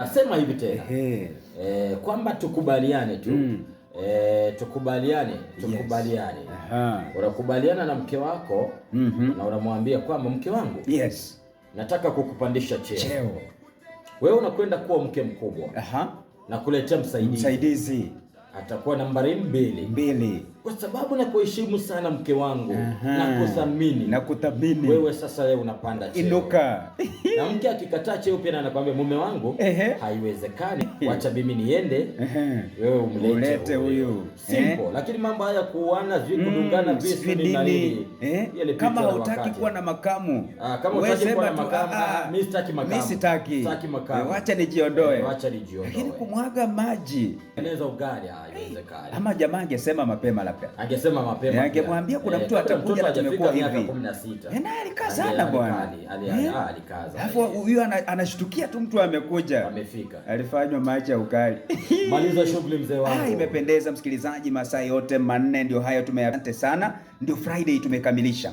Nasema hivi tena kwamba tukubaliane tu tukubaliane. Unakubaliana na mke wako na unamwambia kwamba mke wangu, nataka kukupandisha cheo. Wewe unakwenda kuwa mke mkubwa na kuletea msaidizi atakuwa nambari mbili. Kwa sababu na kuheshimu sana mke wangu na kuthamini wewe, sasa wewe unapanda cheo. Inuka. Na mke akikataa cheo pia anakuambia mume wangu, haiwezekani, wacha mimi niende, wewe umlete huyu. Simple. Lakini mambo haya kuana kudungana visu ni nini? Kama hutaki kuwa na makamu, kama hutaki kuwa na makamu, mimi sitaki makamu. Wacha nijiondoe. Lakini kumwaga maji, eneza ugali, haiwezekani. Ama jamaa angesema mapema, labda angesema mapema, angemwambia kuna mtu atakuja na tumekuwa hivi. 16. Alikaa sana bwana. Alikaza. Alafu huyu anashtukia tu mtu amefika. Alifanywa maji ya ukali. Maliza shughuli mzee wangu. Imependeza msikilizaji, masaa yote manne ndio hayo tumeyapata sana. Ndio Friday tumekamilisha.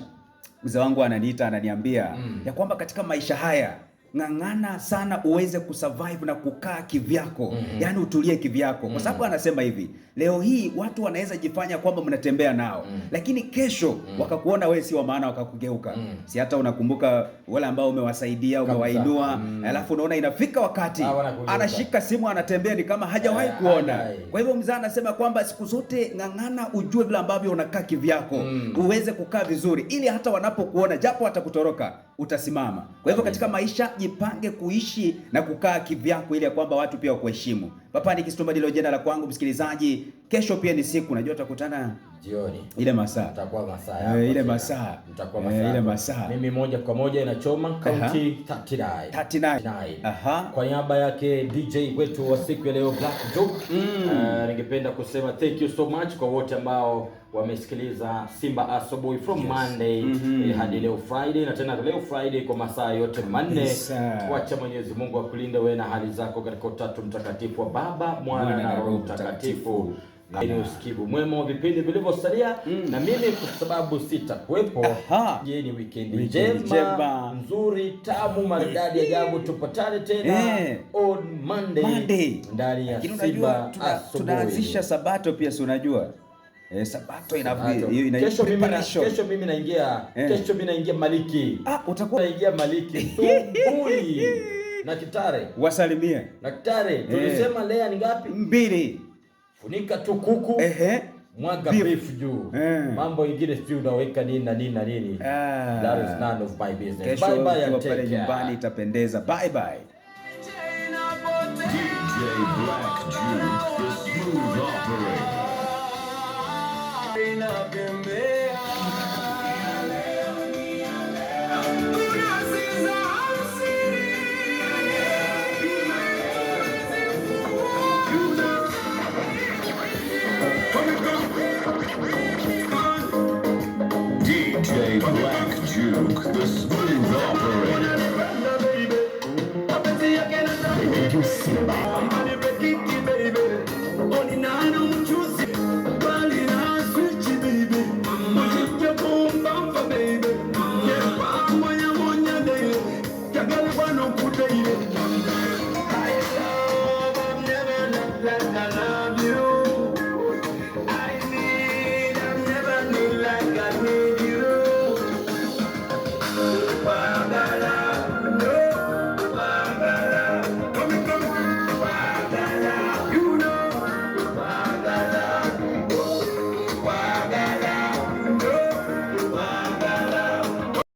Mzee wangu ananiita ananiambia ya kwamba katika maisha haya ng'ang'ana sana uweze kusurvive na kukaa kivyako. Yani utulie kivyako. Kwa sababu anasema hivi, leo hii watu wanaweza jifanya kwamba mnatembea nao, lakini kesho wakakuona wewe si wa maana, wakakugeuka. Si hata unakumbuka wale ambao umewasaidia, umewainua, alafu unaona inafika wakati anashika simu anatembea ni kama hajawahi kuona. Kwa hivyo mzee anasema kwamba siku zote ng'ang'ana ujue vile ambavyo unakaa kivyako, uweze kukaa vizuri, ili hata wanapokuona japo watakutoroka utasimama. Kwa hivyo katika maisha jipange kuishi na kukaa kivyako, ili ya kwamba watu pia wakuheshimu. Papa ni Kistumba, ndilo jina la kwangu msikilizaji. Kesho pia ni siku, najua tutakutana jioni. Ile masaa. Tutakuwa masaa. Ile masaa. Tutakuwa masaa. Ile masaa. Mimi moja kwa moja inachoma county 39. Kwa niaba yake DJ wetu wa siku ya leo Black Joke, ningependa kusema thank you so much kwa wote ambao wamesikiliza Simba Asubuhi from Monday hadi leo Friday, na tena leo Friday kwa masaa yote manne. Wacha Mwenyezi Mungu akulinde wewe na hali zako katika Utatu Mtakatifu wa Baba, Mwana na Roho Mtakatifu. Na ni usikivu mwema wa vipindi vilivyosalia, na mimi kwa sababu sitakuwepo. Je, ni weekend njema, nzuri, tamu, maridadi, ajabu. Tupatane tena on Monday ndani ya Simba Asubuhi. Tunaanzisha Sabato pia, si unajua? Sabato kesho mimi naingia Maliki. Utakuwa naingia Maliki asubuhi na Kitare. Wasalimie na Kitare. Tulisema lea ni ngapi? 2. Funika tu kuku, mwaga beef juu. Mambo ingine sio unaweka nini na nini na nini. That is none of my business. Bye bye and take care. Nyumbani itapendeza. Bye bye. DJ Black Juke, the smooth operator. DJ Black Juke, the smooth operator.